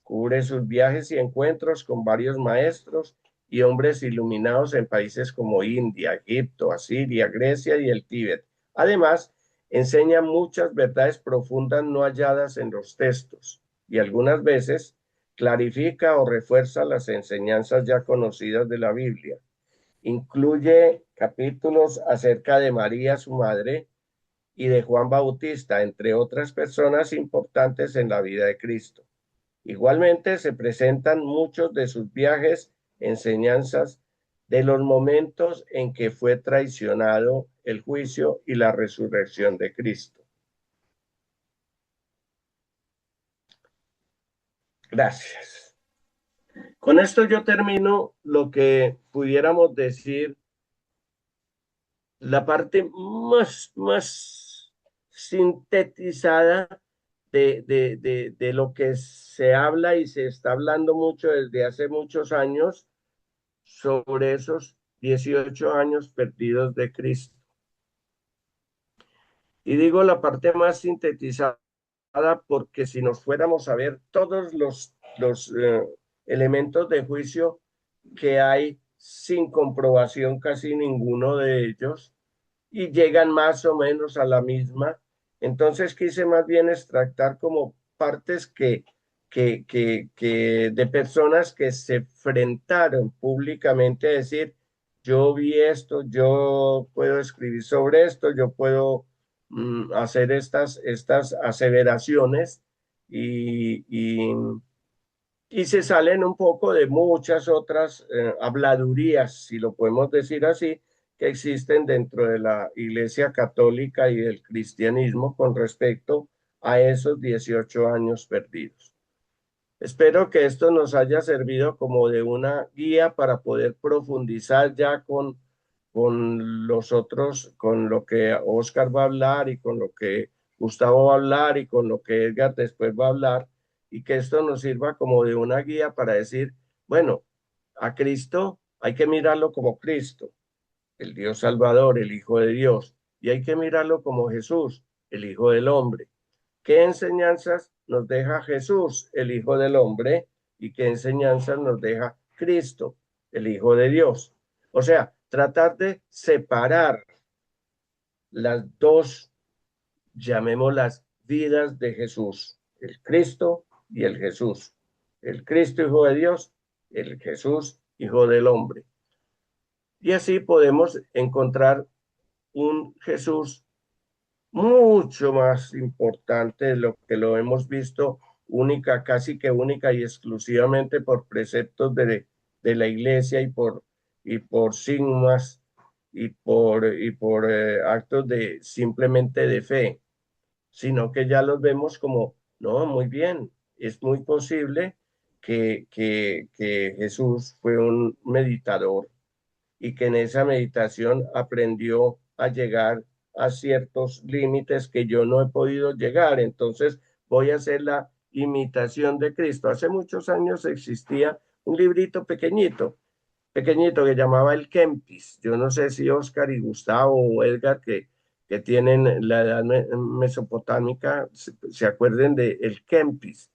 Cubre sus viajes y encuentros con varios maestros y hombres iluminados en países como India, Egipto, Asiria, Grecia y el Tíbet. Además, enseña muchas verdades profundas no halladas en los textos y algunas veces clarifica o refuerza las enseñanzas ya conocidas de la Biblia. Incluye capítulos acerca de María, su madre, y de Juan Bautista, entre otras personas importantes en la vida de Cristo. Igualmente se presentan muchos de sus viajes, enseñanzas, de los momentos en que fue traicionado el juicio y la resurrección de Cristo. Gracias. Con esto yo termino lo que pudiéramos decir la parte más sintetizada de lo que se habla y se está hablando mucho desde hace muchos años sobre esos 18 años perdidos de Cristo. Y digo la parte más sintetizada porque si nos fuéramos a ver todos los elementos de juicio que hay sin comprobación casi ninguno de ellos y llegan más o menos a la misma, entonces quise más bien extractar como partes que de personas que se enfrentaron públicamente a decir, yo vi esto, yo puedo escribir sobre esto, yo puedo hacer estas aseveraciones y se salen un poco de muchas otras habladurías, si lo podemos decir así, que existen dentro de la Iglesia Católica y del cristianismo con respecto a esos 18 años perdidos. Espero que esto nos haya servido como de una guía para poder profundizar ya con con los otros, con lo que Oscar va a hablar y con lo que Gustavo va a hablar y con lo que Edgar después va a hablar, y que esto nos sirva como de una guía para decir, bueno, a Cristo hay que mirarlo como Cristo, el Dios Salvador, el Hijo de Dios, y hay que mirarlo como Jesús, el Hijo del Hombre. ¿Qué enseñanzas nos deja Jesús, el Hijo del Hombre, y qué enseñanzas nos deja Cristo, el Hijo de Dios? O sea, tratar de separar las dos, llamémoslas, vidas de Jesús, el Cristo y el Jesús. El Cristo, Hijo de Dios, el Jesús, Hijo del Hombre. Y así podemos encontrar un Jesús mucho más importante de lo que lo hemos visto única, casi que única y exclusivamente por preceptos de la iglesia y por sigmas y por actos de simplemente de fe, sino que ya los vemos como, no, muy bien, es muy posible que Jesús fue un meditador y que en esa meditación aprendió a llegar a ciertos límites que yo no he podido llegar. Entonces voy a hacer la imitación de Cristo. Hace muchos años existía un librito pequeñito, pequeñito que llamaba el Kempis. Yo no sé si Oscar y Gustavo o Edgar, que tienen la edad mesopotámica, se acuerden de el Kempis,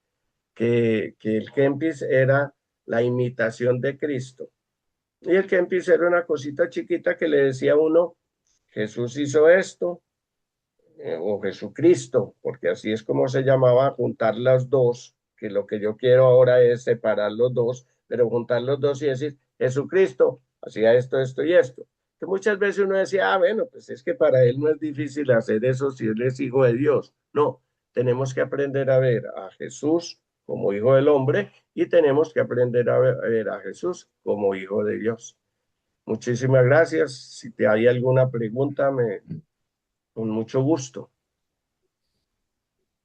que el Kempis era la imitación de Cristo. Y el Kempis era una cosita chiquita que le decía a uno, Jesús hizo esto, o Jesucristo, porque así es como se llamaba, juntar las dos, que lo que yo quiero ahora es separar los dos, pero juntar los dos y decir, Jesucristo hacía esto, esto y esto. Que muchas veces uno decía, ah, bueno, pues es que para él no es difícil hacer eso si él es hijo de Dios. No, tenemos que aprender a ver a Jesús como hijo del hombre y tenemos que aprender a ver a Jesús como hijo de Dios. Muchísimas gracias. Si te hay alguna pregunta, con mucho gusto.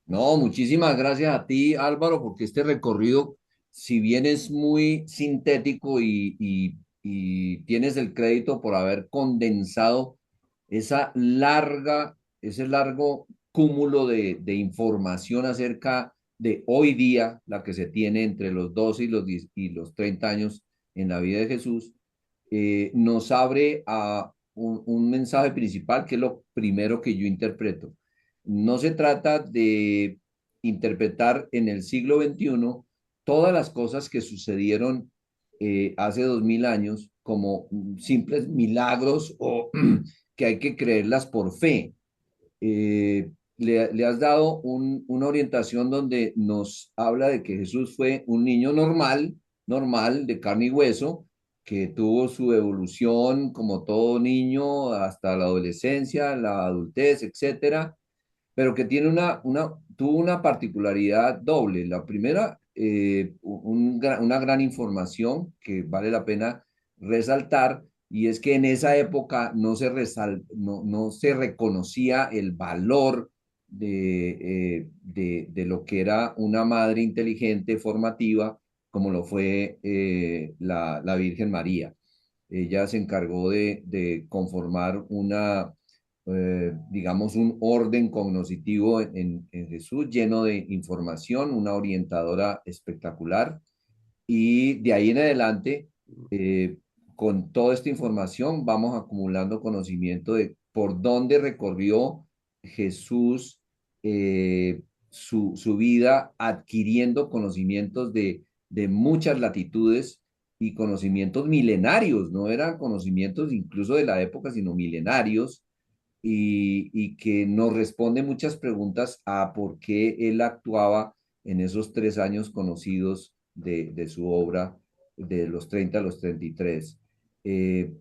No, muchísimas gracias a ti, Álvaro, porque este recorrido, si bien es muy sintético y tienes el crédito por haber condensado ese largo cúmulo de información acerca de hoy día, la que se tiene entre los 12 y los 30 años en la vida de Jesús, nos abre a un mensaje principal, que es lo primero que yo interpreto. No se trata de interpretar en el siglo XXI todas las cosas que sucedieron hace 2000 años como simples milagros o que hay que creerlas por fe. Le has dado una orientación donde nos habla de que Jesús fue un niño normal, de carne y hueso, que tuvo su evolución como todo niño hasta la adolescencia, la adultez, etcétera, pero que tiene tuvo una particularidad doble. La primera, una gran información que vale la pena resaltar, y es que en esa época no se reconocía el valor de lo que era una madre inteligente, formativa, como lo fue la Virgen María. Ella se encargó de conformar digamos, un orden cognoscitivo en Jesús, lleno de información, una orientadora espectacular. Y de ahí en adelante, eh, con toda esta información, vamos acumulando conocimiento de por dónde recorrió Jesús su vida, adquiriendo conocimientos de muchas latitudes y conocimientos milenarios, no eran conocimientos incluso de la época, sino milenarios, y que nos responde muchas preguntas a por qué él actuaba en esos 3 años conocidos de su obra, de los 30 a los 33.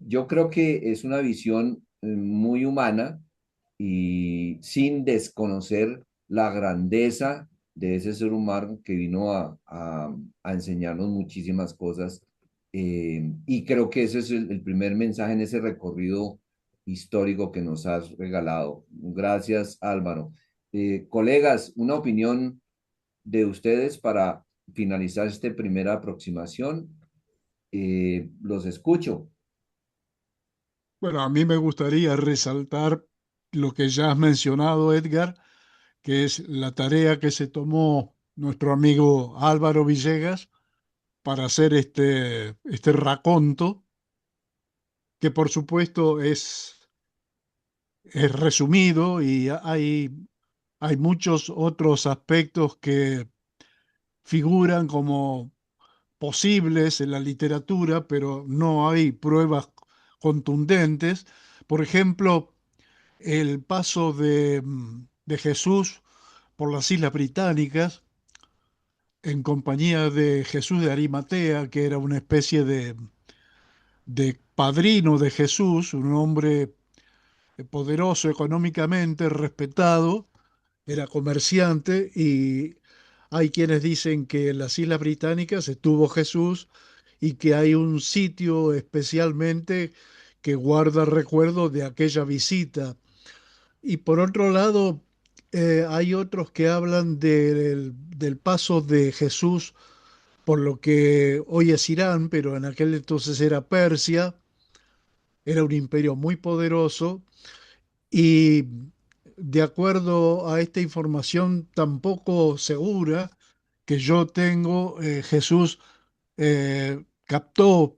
Yo creo que es una visión muy humana y sin desconocer la grandeza de ese ser humano que vino a enseñarnos muchísimas cosas. Y creo que ese es el primer mensaje en ese recorrido histórico que nos has regalado. Gracias, Álvaro. Colegas, una opinión de ustedes para finalizar esta primera aproximación. Los escucho. Bueno, a mí me gustaría resaltar lo que ya has mencionado, Edgar, que es la tarea que se tomó nuestro amigo Álvaro Villegas para hacer este raconto, que por supuesto es resumido y hay muchos otros aspectos que figuran como posibles en la literatura, pero no hay pruebas contundentes. Por ejemplo, el paso de Jesús por las Islas Británicas en compañía de Jesús de Arimatea, que era una especie de padrino de Jesús, un hombre poderoso económicamente, respetado, era comerciante y hay quienes dicen que en las Islas Británicas estuvo Jesús y que hay un sitio especialmente que guarda recuerdo de aquella visita. Y por otro lado, hay otros que hablan del paso de Jesús por lo que hoy es Irán, pero en aquel entonces era Persia, era un imperio muy poderoso y de acuerdo a esta información tan poco segura que yo tengo, Jesús captó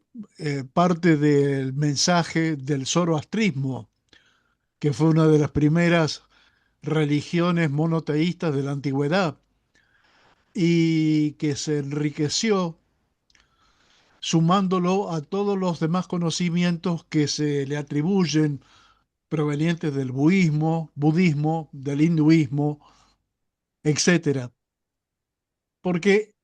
parte del mensaje del zoroastrismo, que fue una de las primeras religiones monoteístas de la antigüedad y que se enriqueció sumándolo a todos los demás conocimientos que se le atribuyen provenientes del budismo, del hinduismo, etcétera. Porque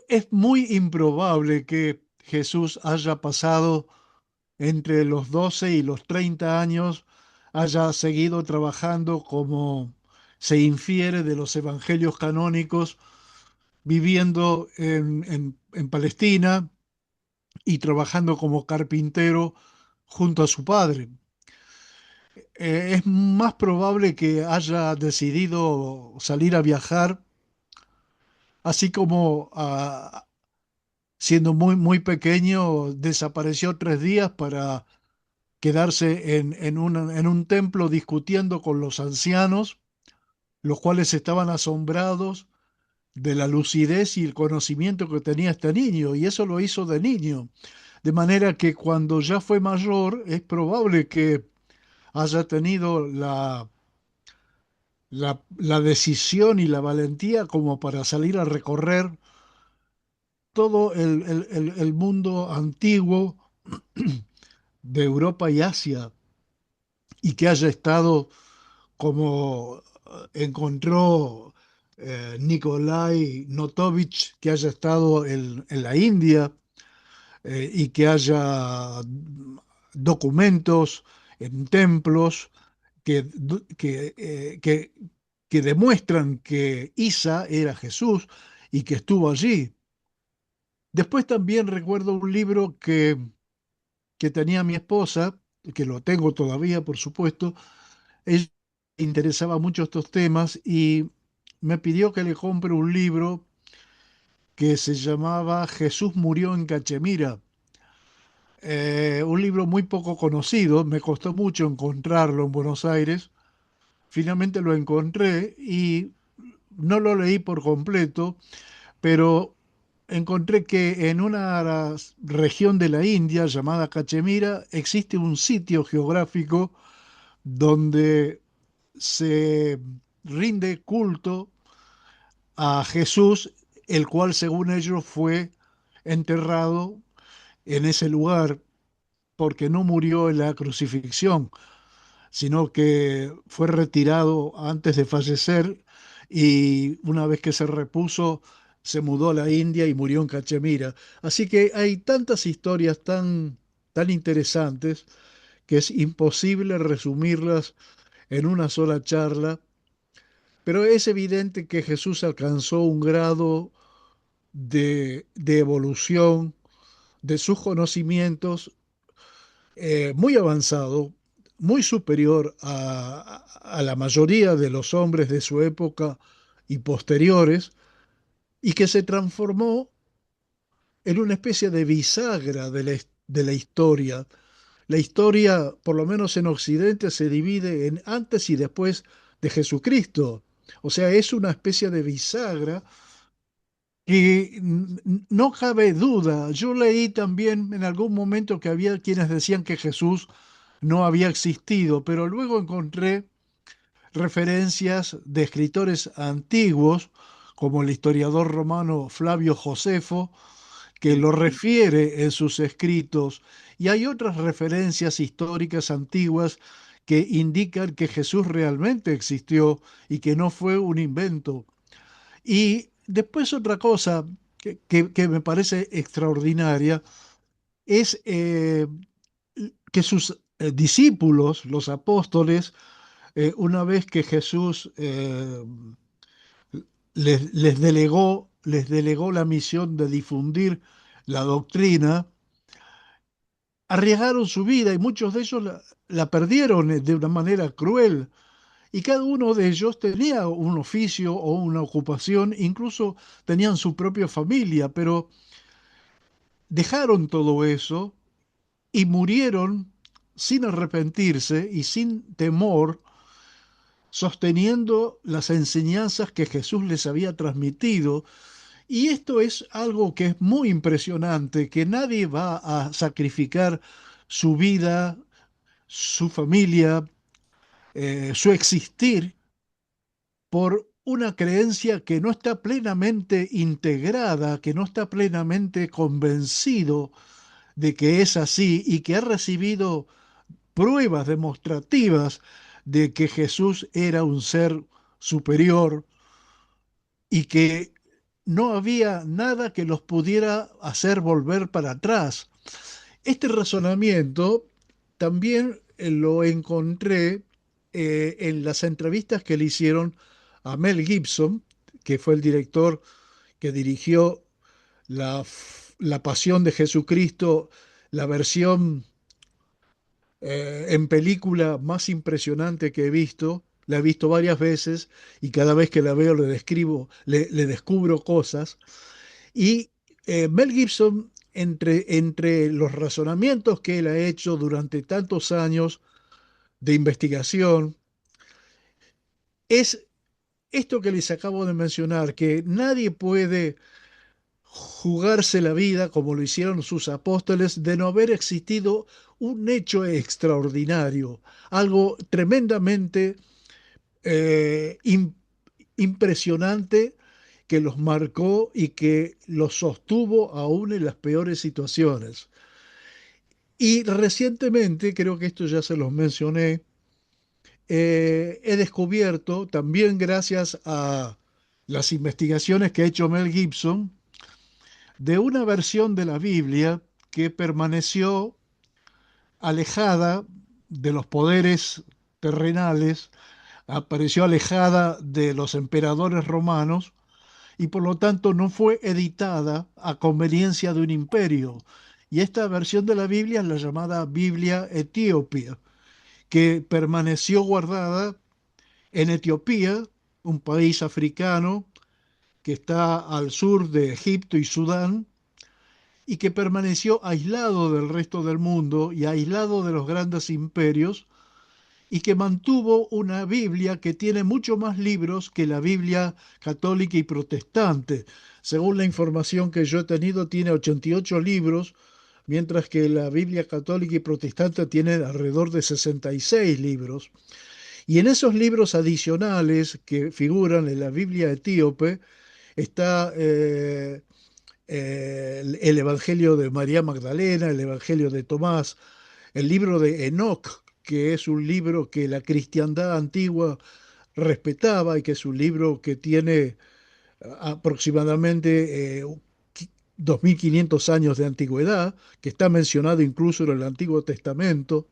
es muy improbable que Jesús haya pasado entre los 12 y los 30 años, haya seguido trabajando como se infiere de los evangelios canónicos, viviendo en Palestina y trabajando como carpintero junto a su padre. Es más probable que haya decidido salir a viajar, así como siendo muy pequeño desapareció 3 días para quedarse en un templo discutiendo con los ancianos, los cuales estaban asombrados de la lucidez y el conocimiento que tenía este niño, y eso lo hizo de niño. De manera que cuando ya fue mayor, es probable que haya tenido la decisión y la valentía como para salir a recorrer todo el mundo antiguo de Europa y Asia y que haya estado como encontró Nikolai Notovich, que haya estado en la India y que haya documentos en templos que demuestran que Isa era Jesús y que estuvo allí. Después también recuerdo un libro que tenía mi esposa, que lo tengo todavía, por supuesto. Ella le interesaba mucho estos temas y me pidió que le compre un libro que se llamaba Jesús murió en Cachemira. Un libro muy poco conocido, me costó mucho encontrarlo en Buenos Aires. Finalmente lo encontré y no lo leí por completo, pero encontré que en una región de la India llamada Cachemira existe un sitio geográfico donde se rinde culto a Jesús, el cual según ellos fue enterrado en ese lugar porque no murió en la crucifixión, sino que fue retirado antes de fallecer y una vez que se repuso, se mudó a la India y murió en Cachemira. Así que hay tantas historias tan interesantes que es imposible resumirlas en una sola charla, pero es evidente que Jesús alcanzó un grado de evolución de sus conocimientos muy avanzado, muy superior a la mayoría de los hombres de su época y posteriores, y que se transformó en una especie de bisagra de la historia, la historia, por lo menos en Occidente, se divide en antes y después de Jesucristo. O sea, es una especie de bisagra que no cabe duda. Yo leí también en algún momento que había quienes decían que Jesús no había existido, pero luego encontré referencias de escritores antiguos, como el historiador romano Flavio Josefo, que lo refiere en sus escritos, y hay otras referencias históricas antiguas que indican que Jesús realmente existió y que no fue un invento. Y después otra cosa que me parece extraordinaria es que sus discípulos, los apóstoles, una vez que Jesús les delegó la misión de difundir la doctrina, arriesgaron su vida y muchos de ellos la perdieron de una manera cruel. Y cada uno de ellos tenía un oficio o una ocupación, incluso tenían su propia familia, pero dejaron todo eso y murieron sin arrepentirse y sin temor, sosteniendo las enseñanzas que Jesús les había transmitido. Y esto es algo que es muy impresionante, que nadie va a sacrificar su vida, su familia, su existir por una creencia que no está plenamente integrada, que no está plenamente convencido de que es así y que ha recibido pruebas demostrativas de que Jesús era un ser superior y que no había nada que los pudiera hacer volver para atrás. Este razonamiento también lo encontré en las entrevistas que le hicieron a Mel Gibson, que fue el director que dirigió la Pasión de Jesucristo, la versión en película más impresionante que he visto. La he visto varias veces y cada vez que la veo le descubro cosas. Y Mel Gibson, entre los razonamientos que él ha hecho durante tantos años de investigación, es esto que les acabo de mencionar, que nadie puede jugarse la vida como lo hicieron sus apóstoles de no haber existido un hecho extraordinario, algo tremendamente eh, im- impresionante que los marcó y que los sostuvo aún en las peores situaciones. Y recientemente, creo que esto ya se los mencioné, he descubierto, también gracias a las investigaciones que ha hecho Mel Gibson, de una versión de la Biblia que permaneció alejada de los poderes terrenales, apareció alejada de los emperadores romanos y por lo tanto no fue editada a conveniencia de un imperio. Y esta versión de la Biblia es la llamada Biblia etíope, que permaneció guardada en Etiopía, un país africano que está al sur de Egipto y Sudán, y que permaneció aislado del resto del mundo y aislado de los grandes imperios, y que mantuvo una Biblia que tiene mucho más libros que la Biblia católica y protestante. Según la información que yo he tenido, tiene 88 libros, mientras que la Biblia católica y protestante tiene alrededor de 66 libros. Y en esos libros adicionales que figuran en la Biblia etíope está el Evangelio de María Magdalena, el Evangelio de Tomás, el libro de Enoc, que es un libro que la cristiandad antigua respetaba y que es un libro que tiene aproximadamente 2500 años de antigüedad, que está mencionado incluso en el Antiguo Testamento.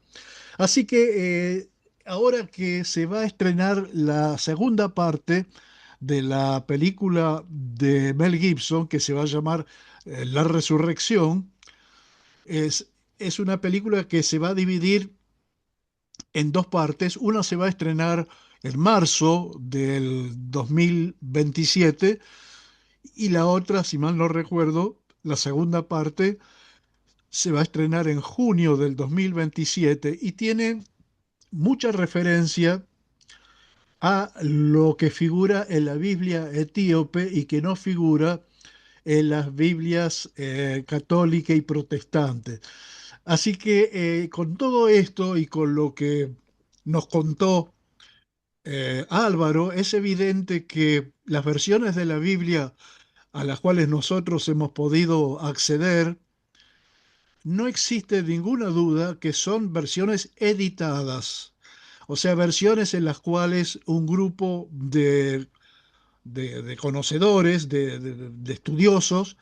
Así que ahora que se va a estrenar la segunda parte de la película de Mel Gibson, que se va a llamar La Resurrección, es una película que se va a dividir en dos partes. Una se va a estrenar en marzo del 2027 y la otra, si mal no recuerdo, la segunda parte se va a estrenar en junio del 2027 y tiene mucha referencia a lo que figura en la Biblia etíope y que no figura en las Biblias católica y protestante. Así que con todo esto y con lo que nos contó Álvaro, es evidente que las versiones de la Biblia a las cuales nosotros hemos podido acceder, no existe ninguna duda que son versiones editadas, o sea, versiones en las cuales un grupo de conocedores, de estudiosos,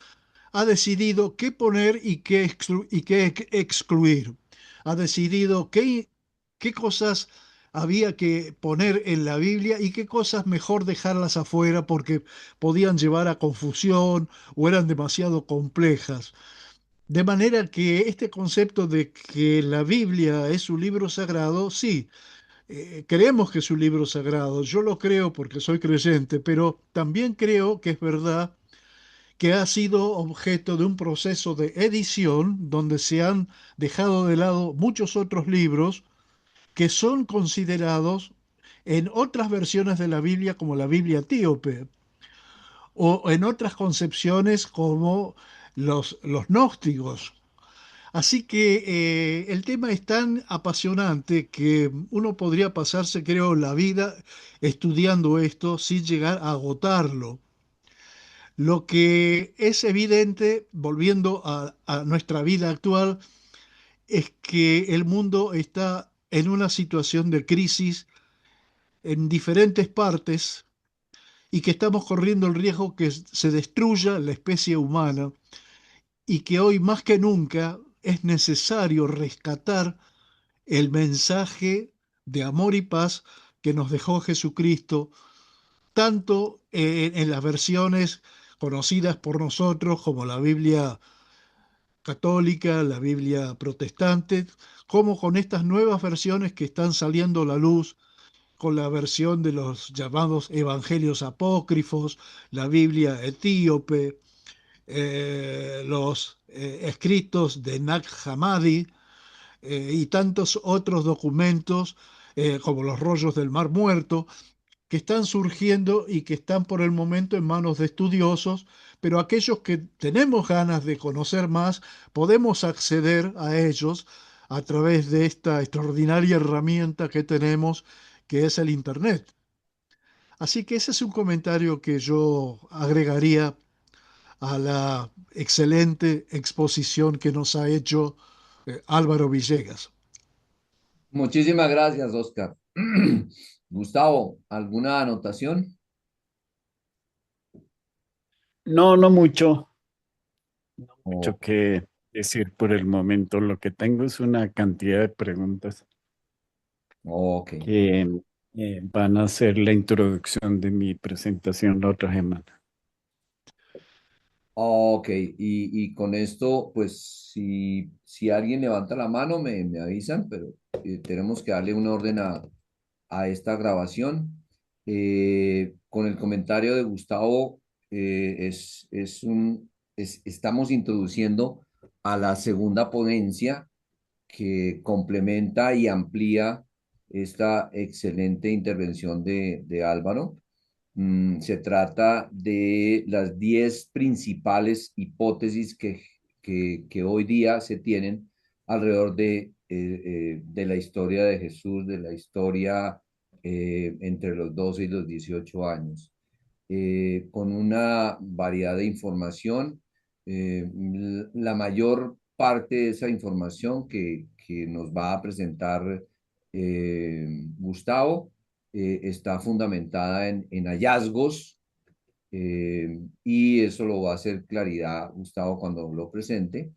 ha decidido qué poner y qué excluir. Ha decidido qué cosas había que poner en la Biblia y qué cosas mejor dejarlas afuera porque podían llevar a confusión o eran demasiado complejas. De manera que este concepto de que la Biblia es un libro sagrado, sí, creemos que es un libro sagrado. Yo lo creo porque soy creyente, pero también creo que es verdad que ha sido objeto de un proceso de edición donde se han dejado de lado muchos otros libros que son considerados en otras versiones de la Biblia como la Biblia etíope o en otras concepciones como los gnósticos. Así que el tema es tan apasionante que uno podría pasarse, creo, la vida estudiando esto sin llegar a agotarlo. Lo que es evidente, volviendo a nuestra vida actual, es que el mundo está en una situación de crisis en diferentes partes y que estamos corriendo el riesgo que se destruya la especie humana y que hoy más que nunca es necesario rescatar el mensaje de amor y paz que nos dejó Jesucristo, tanto en las versiones conocidas por nosotros como la Biblia católica, la Biblia protestante, como con estas nuevas versiones que están saliendo a la luz, con la versión de los llamados evangelios apócrifos, la Biblia etíope, los escritos de Nag Hammadi y tantos otros documentos como los rollos del Mar Muerto, que están surgiendo y que están por el momento en manos de estudiosos, pero aquellos que tenemos ganas de conocer más, podemos acceder a ellos a través de esta extraordinaria herramienta que tenemos, que es el Internet. Así que ese es un comentario que yo agregaría a la excelente exposición que nos ha hecho Álvaro Villegas. Muchísimas gracias, Oscar. Gustavo, ¿alguna anotación? No, no mucho, mucho Ok, que decir por el momento. Lo que tengo es una cantidad de preguntas ok. que van a ser la introducción de mi presentación la otra semana. Ok, y con esto, pues si alguien levanta la mano, me avisan, pero tenemos que darle un orden a esta grabación. Con el comentario de Gustavo, estamos introduciendo a la segunda ponencia que complementa y amplía esta excelente intervención de Álvaro. Se trata de las 10 principales hipótesis que hoy día se tienen alrededor de la historia de Jesús, de la historia entre los 12 y los 18 años, con una variedad de información. La mayor parte de esa información que nos va a presentar Gustavo está fundamentada en hallazgos y eso lo va a hacer claridad Gustavo cuando lo presente.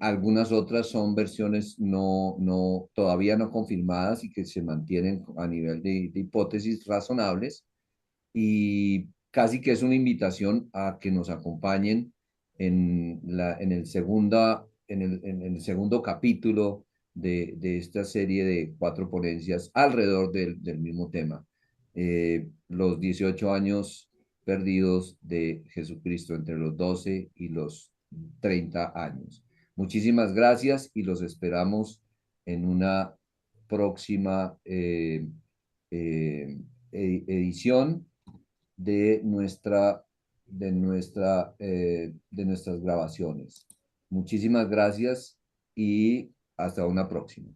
Algunas otras son versiones todavía no confirmadas y que se mantienen a nivel de hipótesis razonables y casi que es una invitación a que nos acompañen en el segundo capítulo de esta serie de 4 ponencias alrededor del mismo tema. Los 18 años perdidos de Jesucristo entre los 12 y los 30 años. Muchísimas gracias y los esperamos en una próxima edición de de nuestras grabaciones. Muchísimas gracias y hasta una próxima.